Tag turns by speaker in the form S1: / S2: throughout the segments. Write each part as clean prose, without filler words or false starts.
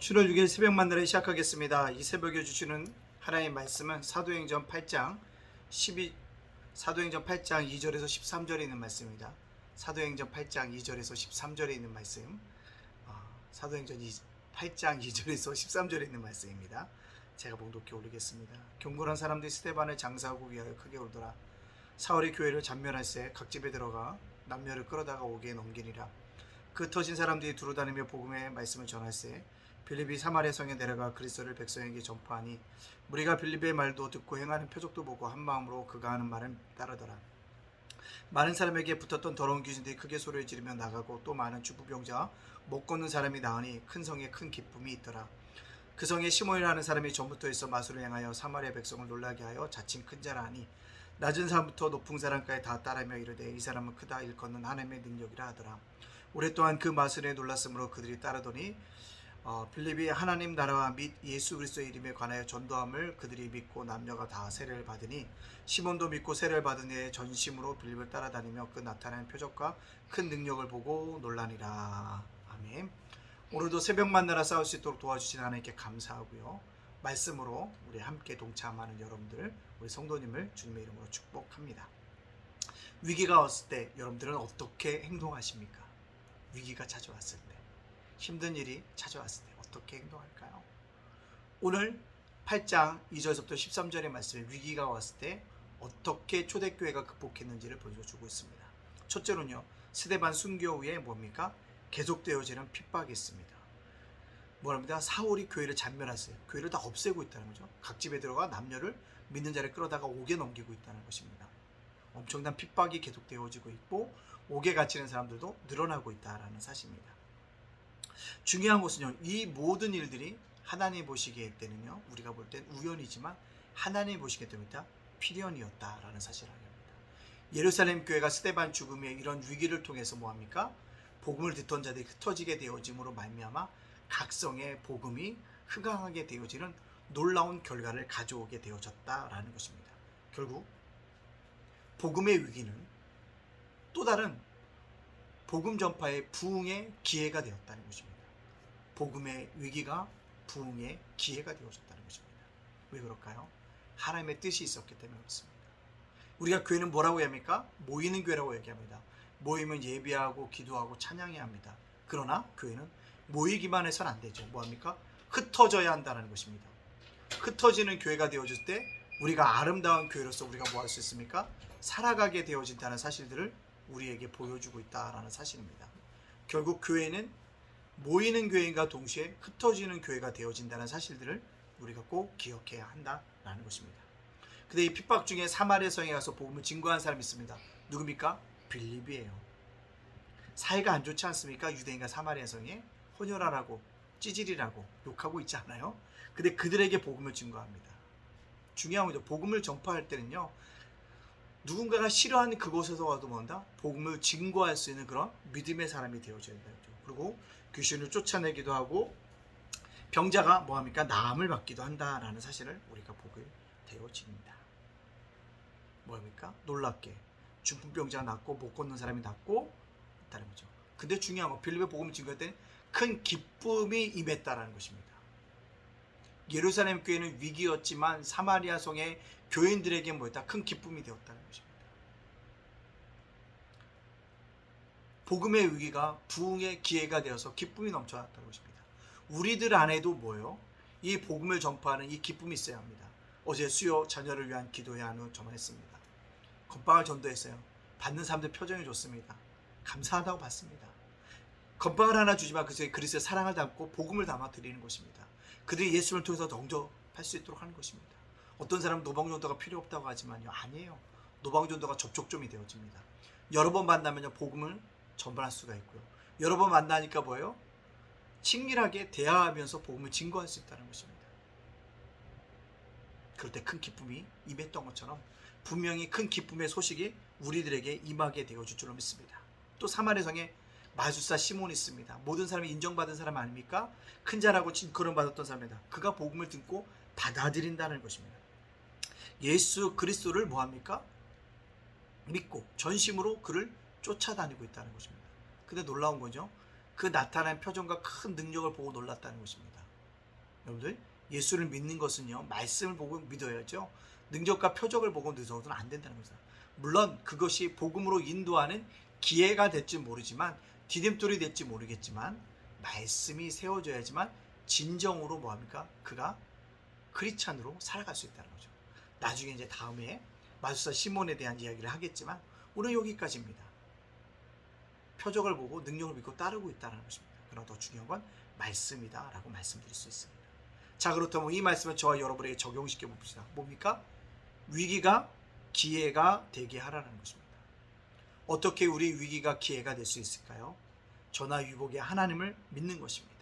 S1: 출월 6일 새벽 만나를 시작하겠습니다. 이 새벽에 주시는 하나님의 말씀은 사도행전 8장 2절에서 13절에 있는 말씀입니다. 사도행전 8장 2절에서 13절에 있는 말씀. 사도행전 8장 2절에서 13절에 있는 말씀입니다. 제가 봉독해 올리겠습니다. 경건한 사람들이 스데반을 장사하고 위하여 크게 울더라. 사울이 교회를 잔멸할세 각 집에 들어가 남녀를 끌어다가 옥에 넘기니라. 그 터진 사람들이 두루다니며 복음의 말씀을 전할세 빌립이 사마리아 성에 내려가 그리스도를 백성에게 전파하니 무리가 빌립의 말도 듣고 행하는 표적도 보고 한 마음으로 그가 하는 말을 따르더라. 많은 사람에게 붙었던 더러운 귀신들이 크게 소리를 지르며 나가고 또 많은 주부병자와 못 걷는 사람이 나으니 큰 성에 큰 기쁨이 있더라. 그 성에 시몬이라는 사람이 전부터 있어 마술을 행하여 사마리아 백성을 놀라게 하여 자칭 큰 자라 하니 낮은 사람부터 높은 사람까지 다 따르며 이르되 이 사람은 크다 일컫는 하나님의 능력이라 하더라. 오랫동안 그 마술에 놀랐으므로 그들이 따르더니 빌립이 하나님 나라와 및 예수 그리스도의 이름에 관하여 전도함을 그들이 믿고 남녀가 다 세례를 받으니 시몬도 믿고 세례를 받은 후에 전심으로 빌립을 따라다니며 그 나타나는 표적과 큰 능력을 보고 놀라니라. 아멘. 오늘도 새벽 만나라 싸울 수 있도록 도와주신 하나님께 감사하고요. 말씀으로 우리 함께 동참하는 여러분들, 우리 성도님을 주님의 이름으로 축복합니다. 위기가 왔을 때 여러분들은 어떻게 행동하십니까? 위기가 찾아왔을 때, 힘든 일이 찾아왔을 때 어떻게 행동할까요? 오늘 8장 2절부터 13절의 말씀에 위기가 왔을 때 어떻게 초대교회가 극복했는지를 보여주고 있습니다. 첫째로는요, 스데반 순교 후에 뭡니까? 계속되어지는 핍박이 있습니다. 뭐랍니다? 사울이 교회를 잔멸했어요. 교회를 다 없애고 있다는 거죠. 각 집에 들어가 남녀를 믿는 자를 끌어다가 옥에 넘기고 있다는 것입니다. 엄청난 핍박이 계속되어지고 있고 옥에 갇히는 사람들도 늘어나고 있다는 사실입니다. 중요한 것은요, 이 모든 일들이 하나님 보시기에 때는요, 우리가 볼 땐 우연이지만 하나님 보시기에 때문에 필연이었다라는 사실을 알게 합니다. 예루살렘 교회가 스데반 죽음의 이런 위기를 통해서 뭐합니까? 복음을 듣던 자들이 흩어지게 되어짐으로 말미암아 각성의 복음이 흥황하게 되어지는 놀라운 결과를 가져오게 되어졌다라는 것입니다. 결국 복음의 위기는 또 다른 복음 전파의 부흥의 기회가 되었다는 것입니다. 복음의 위기가 부흥의 기회가 되어졌다는 것입니다. 왜 그럴까요? 하나님의 뜻이 있었기 때문에 그렇습니다. 우리가 교회는 뭐라고 합니까? 모이는 교회라고 얘기합니다. 모이면 예배하고 기도하고 찬양해야 합니다. 그러나 교회는 모이기만 해서는 안 되죠. 뭐합니까? 흩어져야 한다는 것입니다. 흩어지는 교회가 되어질 때 우리가 아름다운 교회로서 우리가 뭐 할 수 있습니까? 살아가게 되어진다는 사실들을 우리에게 보여주고 있다는 사실입니다. 결국 교회는 모이는 교회인가 동시에 흩어지는 교회가 되어진다는 사실들을 우리가 꼭 기억해야 한다는 것입니다. 근데 이 핍박 중에 사마리아 성에 가서 복음을 증거한 사람이 있습니다. 누굽니까? 빌립이에요. 사이가 안 좋지 않습니까? 유대인과 사마리아 성에 혼혈하라고 찌질이라고 욕하고 있지 않아요? 근데 그들에게 복음을 증거합니다. 중요한 거죠. 복음을 전파할 때는요, 누군가가 싫어하는 그곳에서 와도 뭔다? 복음을 증거할 수 있는 그런 믿음의 사람이 되어져야 되죠. 그리고 귀신을 쫓아내기도 하고 병자가 뭐합니까? 나음을 받기도 한다라는 사실을 우리가 보게 되어집니다. 뭐합니까? 놀랍게 중풍병자가 낫고 못 걷는 사람이 낫고 있다는 거죠. 근데 중요한 건 빌립의 복음을 증거할 때는 큰 기쁨이 임했다라는 것입니다. 예루살렘 교회는 위기였지만 사마리아 성의 교인들에게 뭐였다? 큰 기쁨이 되었다는 것입니다. 복음의 위기가 부흥의 기회가 되어서 기쁨이 넘쳐났다는 것입니다. 우리들 안에도 뭐예요? 이 복음을 전파하는 이 기쁨이 있어야 합니다. 어제 수요 자녀를 위한 기도회한 후 전화했습니다. 건빵을 전도했어요. 받는 사람들 표정이 좋습니다. 감사하다고 받습니다. 건빵을 하나 주지만 그리스도의 사랑을 담고 복음을 담아 드리는 것입니다. 그들이 예수를 통해서 영접할 수 있도록 하는 것입니다. 어떤 사람은 노방전도가 필요 없다고 하지만요, 아니에요. 노방전도가 접촉점이 되어집니다. 여러 번 만나면요, 복음을 전달할 수가 있고요. 여러 번 만나니까 뭐예요? 친밀하게 대화하면서 복음을 증거할 수 있다는 것입니다. 그럴 때 큰 기쁨이 임했던 것처럼 분명히 큰 기쁨의 소식이 우리들에게 임하게 되어줄 줄로 믿습니다. 또 사마리아 성에 마술사 시몬이 있습니다. 모든 사람이 인정받은 사람 아닙니까? 큰 자라고 거론받았던 사람이다. 그가 복음을 듣고 받아들인다는 것입니다. 예수 그리스도를 뭐합니까? 믿고 전심으로 그를 쫓아다니고 있다는 것입니다. 근데 놀라운 거죠. 그 나타난 표정과 큰 능력을 보고 놀랐다는 것입니다. 여러분들, 예수를 믿는 것은요, 말씀을 보고 믿어야죠. 능력과 표적을 보고 믿어서는 안 된다는 것입니다. 물론 그것이 복음으로 인도하는 기회가 될지 모르지만, 디딤돌이 될지 모르겠지만, 말씀이 세워져야지만 진정으로 뭐합니까? 그가 크리스찬으로 살아갈 수 있다는 거죠. 나중에 이제 다음에 마술사 시몬에 대한 이야기를 하겠지만, 오늘 여기까지입니다. 표적을 보고 능력을 믿고 따르고 있다는 것입니다. 그러나 더 중요한 건 말씀이다 라고 말씀드릴 수 있습니다. 자, 그렇다면 이 말씀을 저와 여러분에게 적용시켜 봅시다. 뭡니까? 위기가 기회가 되게 하라는 것입니다. 어떻게 우리 위기가 기회가 될 수 있을까요? 전화위복의 하나님을 믿는 것입니다.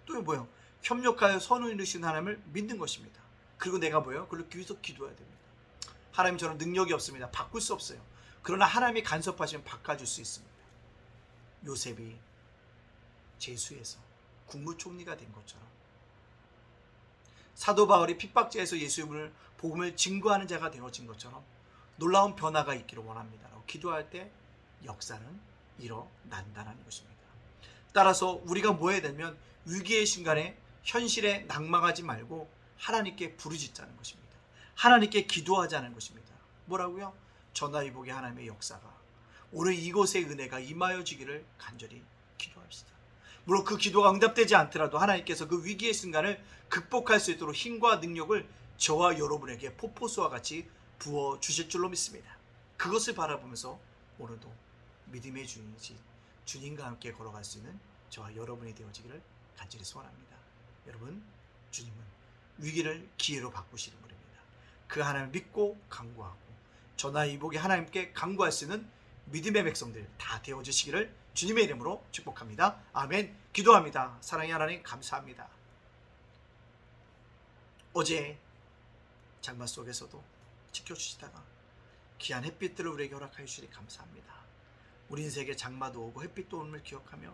S1: 또 뭐예요? 협력하여 선을 이루신 하나님을 믿는 것입니다. 그리고 내가 뭐예요? 그걸 계속 기도해야 됩니다. 하나님, 저는 능력이 없습니다. 바꿀 수 없어요. 그러나 하나님이 간섭하시면 바꿔줄 수 있습니다. 요셉이 제수에서 국무총리가 된 것처럼, 사도 바울이 핍박자에서 예수님을 복음을 증거하는 자가 되어진 것처럼 놀라운 변화가 있기를 원합니다. 기도할 때 역사는 일어난다는 것입니다. 따라서 우리가 뭐 해야 되면, 위기의 순간에 현실에 낭망하지 말고 하나님께 부르짖자는 것입니다. 하나님께 기도하자는 것입니다. 뭐라고요? 전화위복의 하나님의 역사가, 오늘 이곳의 은혜가 임하여 지기를 간절히 기도합시다. 물론 그 기도가 응답되지 않더라도 하나님께서 그 위기의 순간을 극복할 수 있도록 힘과 능력을 저와 여러분에게 폭포수와 같이 부어주실 줄로 믿습니다. 그것을 바라보면서 오늘도 믿음의 주인이신 주님과 함께 걸어갈 수 있는 저와 여러분이 되어지기를 간절히 소원합니다. 여러분, 주님은 위기를 기회로 바꾸시는 분입니다. 그 하나님을 믿고 간구하고 전화위복의 하나님께 간구할 수 있는 믿음의 백성들 다 되어주시기를 주님의 이름으로 축복합니다. 아멘. 기도합니다. 사랑의 하나님, 감사합니다. 어제 장마 속에서도 지켜주시다가 귀한 햇빛들을 우리에게 허락하여 주시니 감사합니다. 우리 인생에 장마도 오고 햇빛도 오는 걸 기억하며,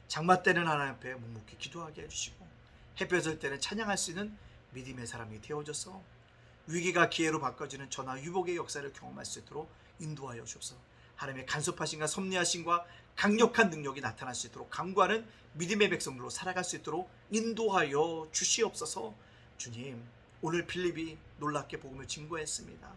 S1: 장마 때는 하나님 앞에 묵묵히 기도하게 해주시고, 햇볕을 때는 찬양할 수 있는 믿음의 사람이 되어져서 위기가 기회로 바꿔지는 전화위복의 역사를 경험할 수 있도록 인도하여 주옵소서. 하나님의 간섭하심과 섭리하심과 강력한 능력이 나타날 수 있도록 간구하는 믿음의 백성들로 살아갈 수 있도록 인도하여 주시옵소서. 주님, 오늘 빌립이 놀랍게 복음을 증거했습니다.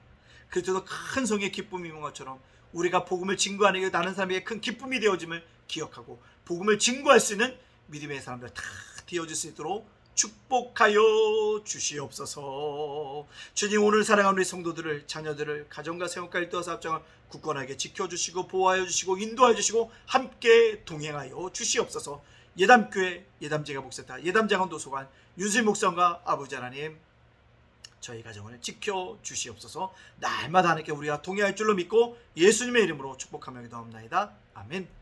S1: 그래도 큰 성의 기쁨이 있는 것처럼 우리가 복음을 증거하는 게 다른 사람에게 큰 기쁨이 되어짐을 기억하고, 복음을 증거할 수 있는 믿음의 사람들 다 되어질 수 있도록 축복하여 주시옵소서. 주님, 오늘 사랑하는 우리 성도들을, 자녀들을 가정과 생업과 일터와 사업장을 굳건하게 지켜주시고 보호하여 주시고 인도하여 주시고 함께 동행하여 주시옵소서. 예담교회 예담제가 목사다 예담장원도서관 윤수인 목사님과 아버지 하나님, 저희 가정을 지켜주시옵소서. 날마다 하나님께 우리가 동행할 줄로 믿고 예수님의 이름으로 축복하며 기도합니다. 아멘.